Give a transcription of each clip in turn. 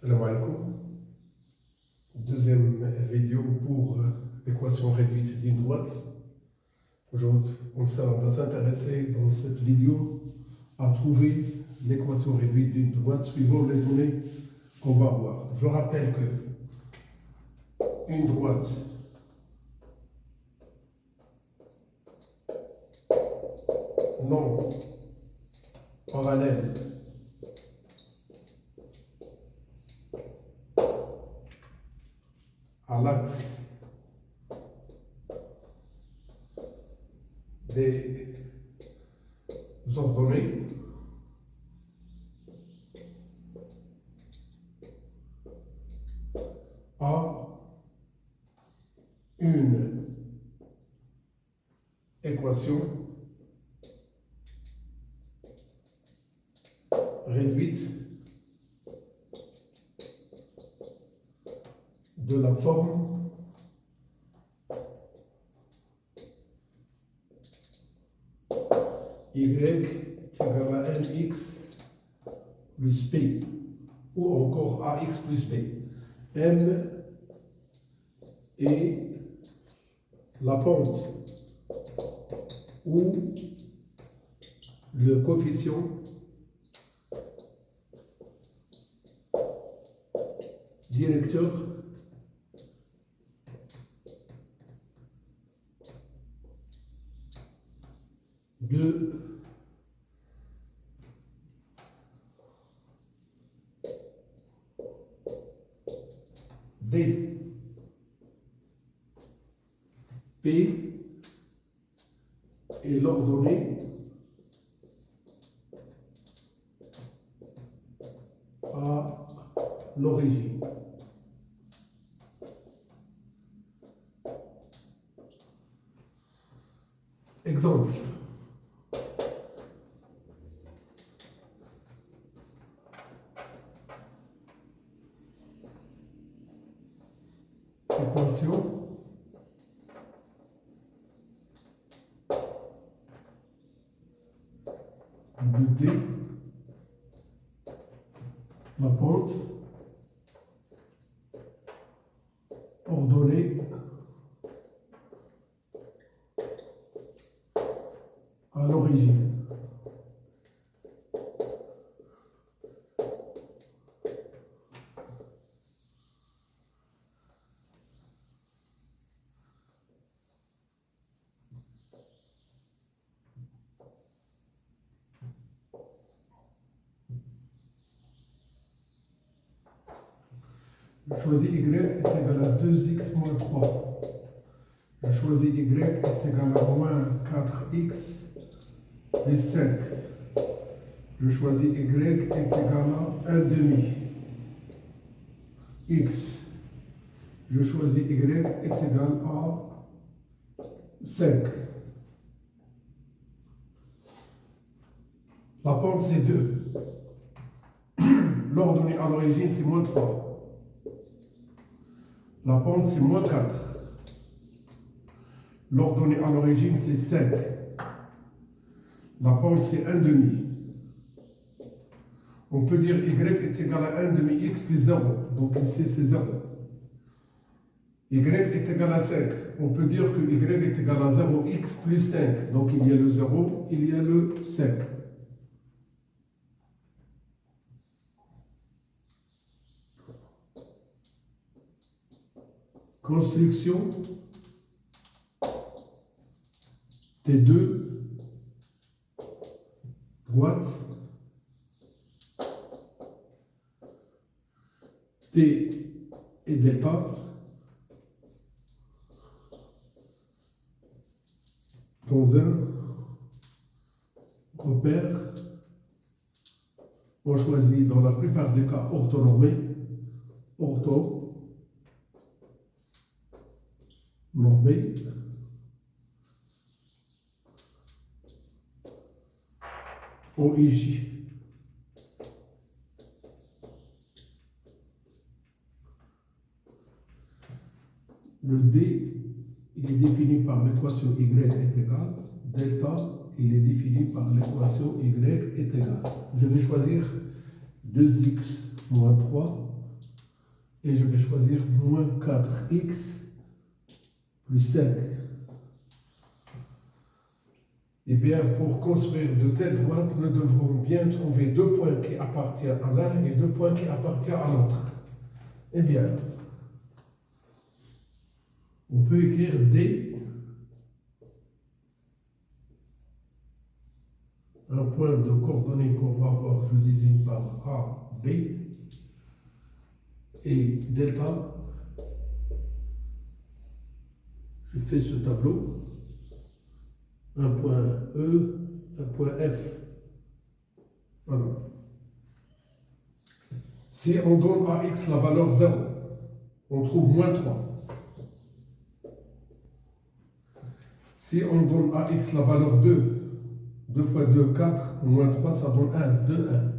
Salam alaikum. Deuxième vidéo pour l'équation réduite d'une droite. Aujourd'hui, on va s'intéresser dans cette vidéo à trouver l'équation réduite d'une droite suivant les données qu'on va voir. Je rappelle que une droite non parallèle à l'axe des ordonnées a une équation réduite de la forme y égale à mx plus b ou encore ax plus b. M est la pente ou le coefficient directeur de D. P est l'ordonnée à l'origine. Exemple. Équation de D, la pente ordonnée à l'origine. Je choisis y est égal à 2x moins 3. Je choisis y est égal à moins 4x plus 5. Je choisis y est égal à 1 demi x. Je choisis y est égal à 5. La pente c'est 2. L'ordonnée à l'origine c'est moins 3. La pente, c'est moins 4. L'ordonnée à l'origine, c'est 5. La pente, c'est 1 demi. On peut dire y est égal à 1 demi x plus 0. Donc ici, c'est 0. Y est égal à 5. On peut dire que y est égal à 0x plus 5. Donc il y a le 0, il y a le 5. Construction des deux droites T et delta dans un repère. On choisit dans la plupart des cas orthonormé, normé, OIJ. Le D, il est défini par l'équation y est égale, delta, il est défini par l'équation y est égale. Je vais choisir 2x moins 3 et je vais choisir moins 4x plus 5. Eh bien, pour construire de telles droites, nous devrons bien trouver deux points qui appartiennent à l'un et deux points qui appartiennent à l'autre. Eh bien, on peut écrire D, un point de coordonnées qu'on va voir, je le désigne par A, B, et delta. Je fais ce tableau. Un point E, un point F. Voilà. Si on donne à x la valeur 0, on trouve moins 3. Si on donne à x la valeur 2, 2 fois 2, 4, moins 3, ça donne 1, 2, 1.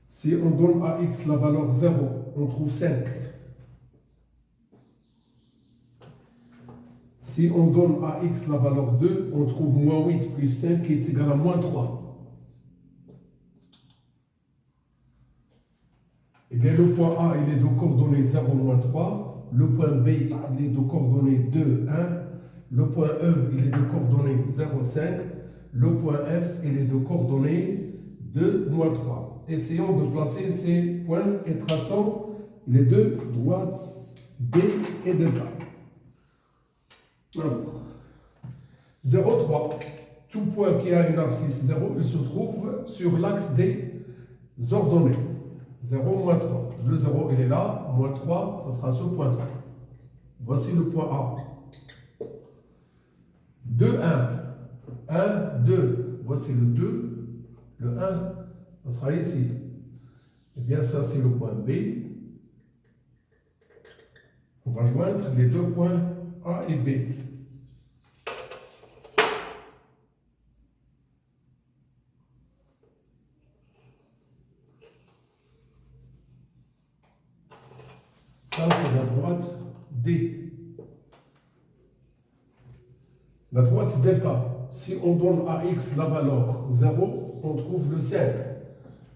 Si on donne à x la valeur 0, on trouve 5. Si on donne à x la valeur 2, on trouve moins 8 plus 5 qui est égal à moins 3. Eh bien, le point A, il est de coordonnées 0, moins 3. Le point B, il est de coordonnées 2, 1. Le point E, il est de coordonnées 0, 5. Le point F, il est de coordonnées 2, moins 3. Essayons de placer ces points et traçons les deux droites D et delta. Alors, 0, 3. Tout point qui a une abscisse 0, il se trouve sur l'axe des ordonnées. 0, moins 3. Le 0, il est là. Moins 3, ça sera ce point. Voici le point A. 2, 1. 1, 2. Voici le 2. Le 1, ça sera ici. Eh bien, ça, c'est le point B. On va joindre les deux points A et B. Ça, c'est la droite D. La droite delta, si on donne à x la valeur 0, on trouve le 5.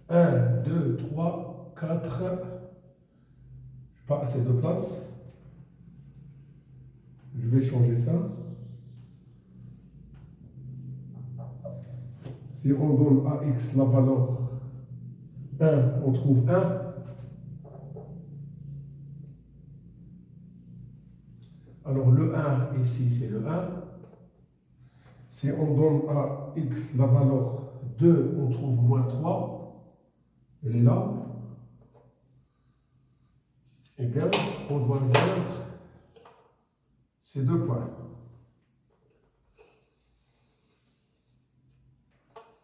1, 2, 3, 4. Je n'ai pas assez de place. Je vais changer ça. Si on donne à x la valeur 1, on trouve 1. Alors le 1 ici, c'est le 1. Si on donne à x la valeur 2, on trouve moins 3. Elle est là. Eh bien, on doit joindre ces deux points.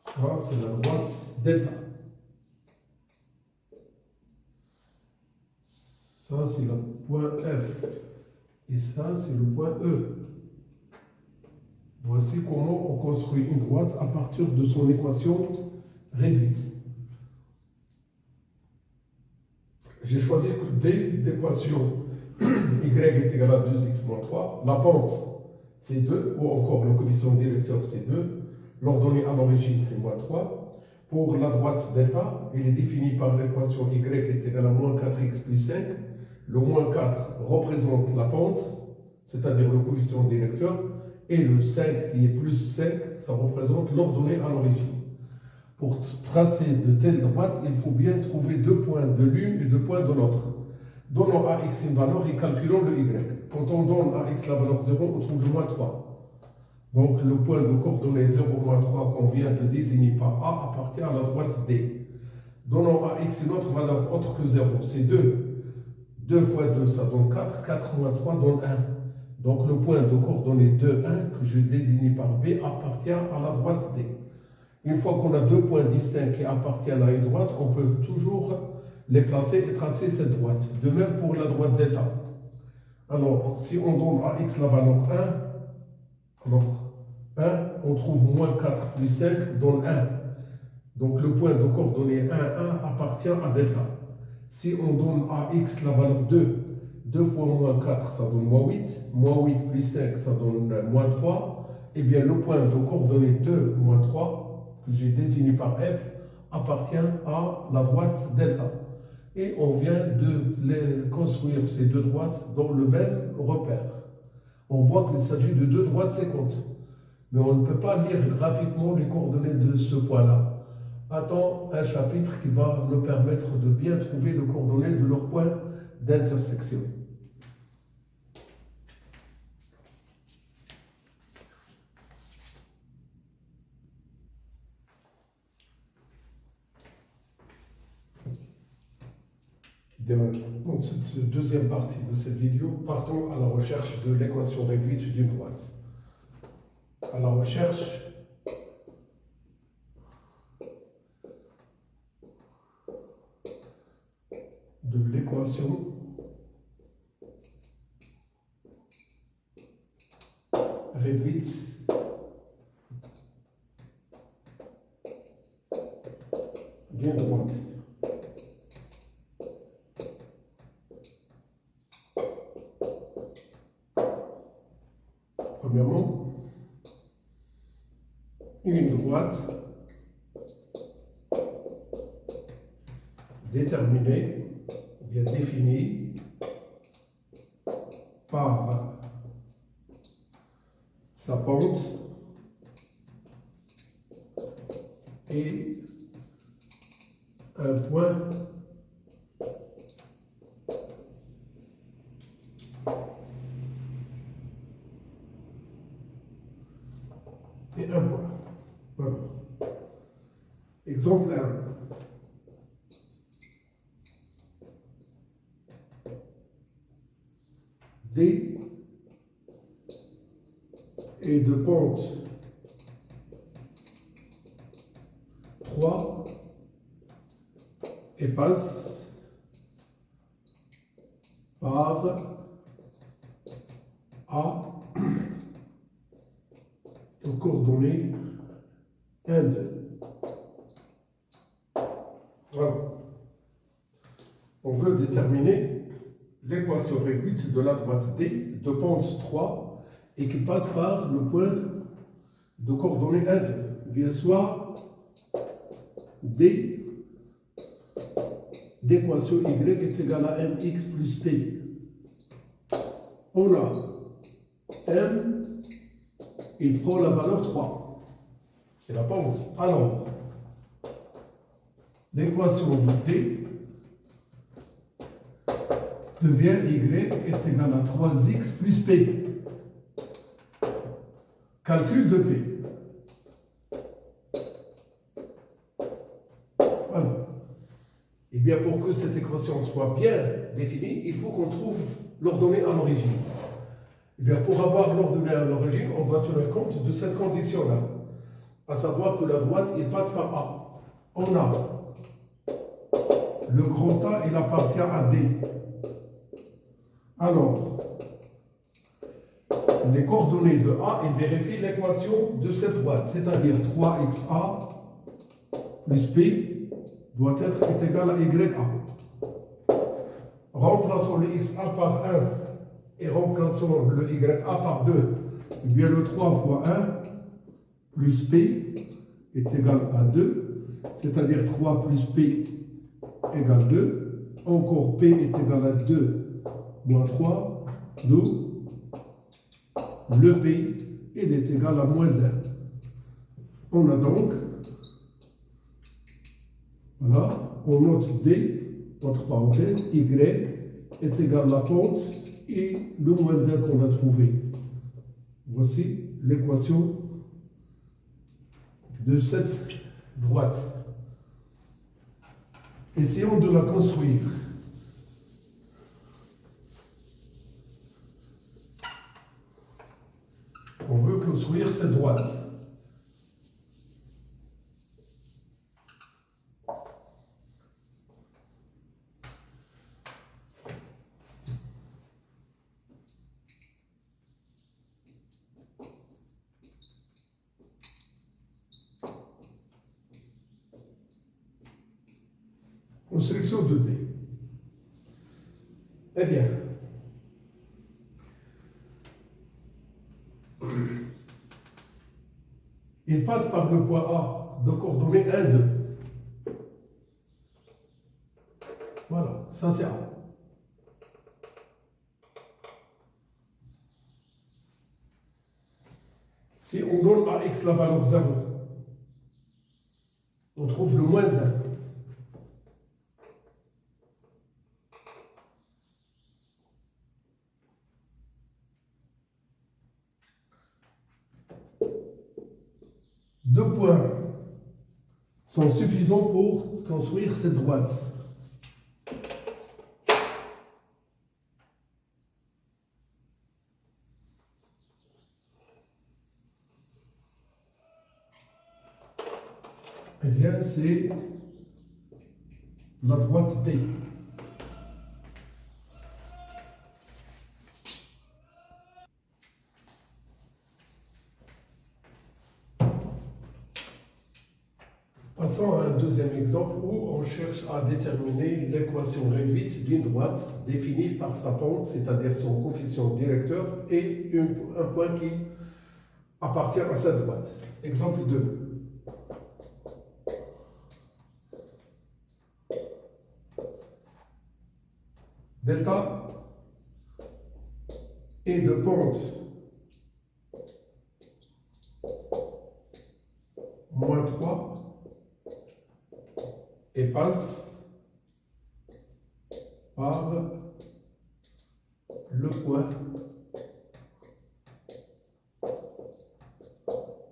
Ça, c'est la droite delta. Ça, c'est le point F. Et ça, c'est le point E. Voici comment on construit une droite à partir de son équation réduite. J'ai choisi que D d'équation y est égal à 2x moins 3. La pente, c'est 2, ou encore le coefficient directeur, c'est 2. L'ordonnée à l'origine, c'est moins 3. Pour la droite delta, il est défini par l'équation y est égal à moins 4x plus 5. Le moins 4 représente la pente, c'est-à-dire le coefficient directeur, et le 5 qui est plus 5, ça représente l'ordonnée à l'origine. Pour tracer de telles droites, il faut bien trouver deux points de l'une et deux points de l'autre. Donnons à x une valeur et calculons le y. Quand on donne à x la valeur 0, on trouve le moins 3. Donc le point de coordonnée 0, moins 3 qu'on vient de désigner par A appartient à la droite D. Donnons à x une autre valeur autre que 0, c'est 2. 2 fois 2, ça donne 4. 4 moins 3 donne 1. Donc le point de coordonnée 2, 1 que je désigne par B appartient à la droite D. Une fois qu'on a deux points distincts qui appartiennent à une droite, on peut toujours les placer et tracer cette droite. De même pour la droite delta. Alors, si on donne à x la valeur 1, alors 1, on trouve moins 4 plus 5 donne 1. Donc le point de coordonnée 1, 1 appartient à delta. Si on donne à x la valeur 2, 2 fois moins 4, ça donne moins 8. Moins 8 plus 5, ça donne moins 3. Eh bien, le point de coordonnée 2, moins 3, que j'ai désigné par F, appartient à la droite delta. et on vient de les construire, ces deux droites, dans le même repère. On voit qu'il s'agit de deux droites séquentes, mais on ne peut pas lire graphiquement les coordonnées de ce point-là. Attends un chapitre qui va nous permettre de bien trouver les coordonnées de leur point d'intersection. Dans cette deuxième partie de cette vidéo, partons à la recherche de l'équation réduite d'une droite. À la recherche de l'équation réduite d'une droite. Premièrement, une droite déterminée, bien définie par sa pente et un point et un point. Voilà. Exemple 1. D est de pente 3 et passe par A aux coordonnées 1, 2. Voilà. On veut déterminer l'équation réduite de la droite D de pente 3 et qui passe par le point de coordonnées 1, 2. Bien soit D d'équation Y est égal à mx plus p. On a m, il prend la valeur 3. C'est la pente. Alors, l'équation de D devient Y est égal à 3x plus P. Calcul de P. Voilà. Et bien pour que cette équation soit bien définie, il faut qu'on trouve l'ordonnée à l'origine. Et bien pour avoir l'ordonnée à l'origine, on doit tenir compte de cette condition-là. À savoir que la droite, il passe par A. On a le grand A, il appartient à D. Alors, les coordonnées de A, ils vérifient l'équation de cette droite, c'est-à-dire 3xa plus P doit être est égal à YA. Remplaçons le xa par 1 et remplaçons le YA par 2. Eh bien, le 3 fois 1 plus P est égal à 2, c'est-à-dire 3 plus P égale 2. Encore P est égal à 2 moins 3, d'où le P il est égal à moins 1. On a donc, voilà, on note D, entre parenthèses, Y est égal à la pente et le moins 1 qu'on a trouvé. Voici l'équation de cette droite. Essayons de la construire. On veut construire cette droite. Construction de D. Eh bien, il passe par le point A de coordonnées 1, 2. Voilà. Ça c'est A. Si on donne à x la valeur 0, on trouve le moins 1. Deux points sont suffisants pour construire cette droite. Eh bien, c'est la droite D. Passons à un deuxième exemple où on cherche à déterminer l'équation réduite d'une droite définie par sa pente, c'est-à-dire son coefficient directeur, et un point qui appartient à cette droite. Exemple 2. Delta est de pente moins 3 et passe par le point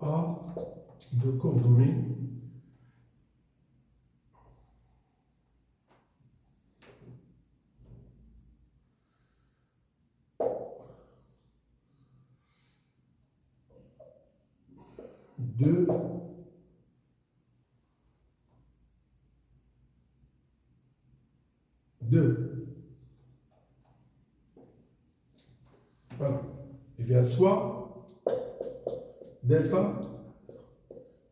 A de coordonnées de voilà. Eh bien, soit delta,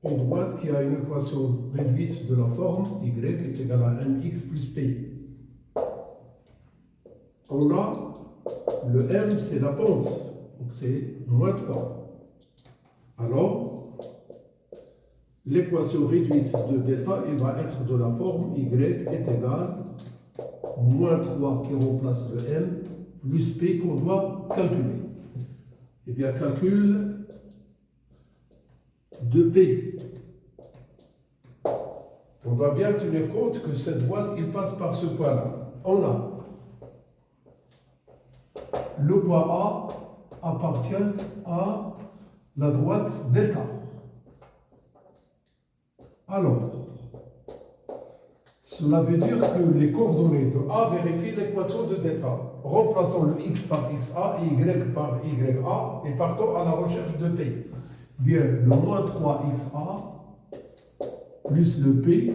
une droite qui a une équation réduite de la forme y est égale à mx plus p. On a le m, c'est la pente, donc c'est moins 3. Alors, l'équation réduite de delta, elle va être de la forme y est égale moins 3 qui remplace le m plus p qu'on doit calculer. Eh bien, calcul de p. On doit bien tenir compte que cette droite, il passe par ce point-là. On a le point A appartient à la droite delta. Alors, cela veut dire que les coordonnées de A vérifient l'équation de delta. Remplaçons le x par xa et y par ya et partons à la recherche de P. Bien, le moins 3xa plus le P,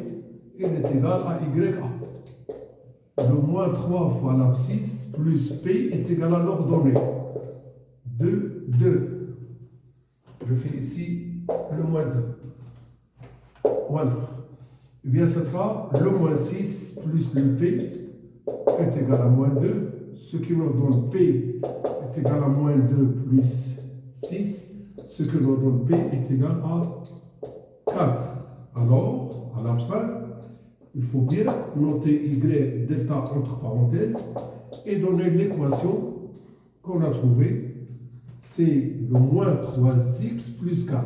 il est égal à ya. Le moins 3 fois l'abscisse plus P est égal à l'ordonnée. 2, 2. Je fais ici le moins 2. Voilà. Eh bien, ce sera le moins 6 plus le P est égal à moins 2, ce qui nous donne P est égal à moins 2 plus 6, ce qui nous donne P est égal à 4. Alors, à la fin, il faut bien noter Y delta entre parenthèses et donner l'équation qu'on a trouvée. C'est le moins 3x plus 4.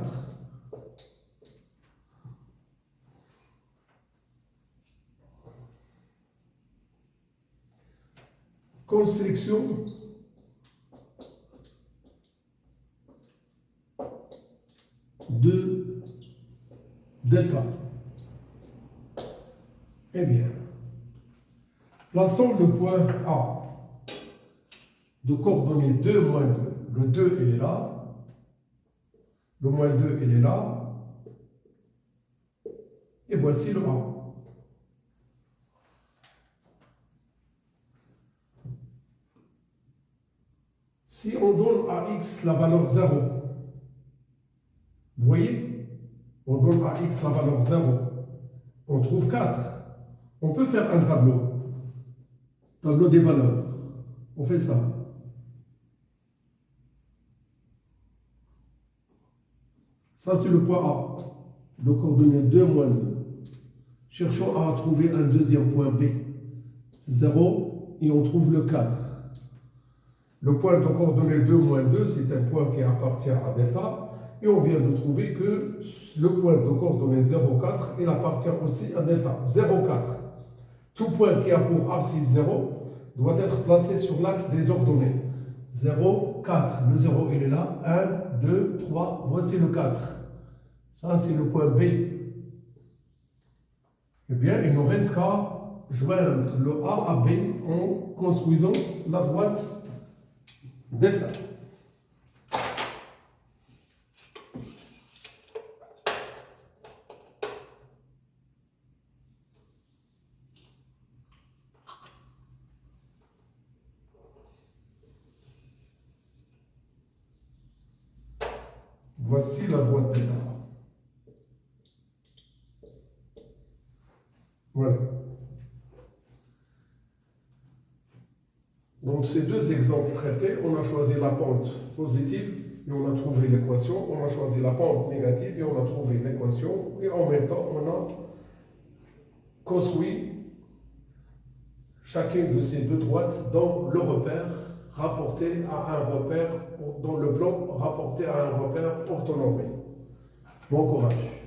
Construction de delta. Eh bien, plaçons le point A de coordonnées 2, moins 2. Le 2, il est là. Le moins 2, il est là. Et voici le A. Si on donne à x la valeur 0, vous voyez, on donne à x la valeur 0, on trouve 4. On peut faire un tableau des valeurs. On fait ça. Ça, c'est le point A, de coordonnées 2, moins 2. Cherchons à trouver un deuxième point B. 0 et on trouve le 4. Le point de coordonnée 2 moins 2, c'est un point qui appartient à delta. Et on vient de trouver que le point de coordonnée 0,4, il appartient aussi à delta. 0,4. Tout point qui a pour abscisse 0 doit être placé sur l'axe des ordonnées. 0, 4. Le 0, il est là. 1, 2, 3. Voici le 4. Ça, c'est le point B. Eh bien, il nous reste qu'à joindre le A à B en construisant la droite delta. Voici la droite delta. Voilà. Donc ces deux exemples traités, on a choisi la pente positive et on a trouvé l'équation. On a choisi la pente négative et on a trouvé l'équation. Et en même temps, on a construit chacune de ces deux droites dans le repère rapporté à un repère, dans le plan rapporté à un repère orthonormé. Bon courage.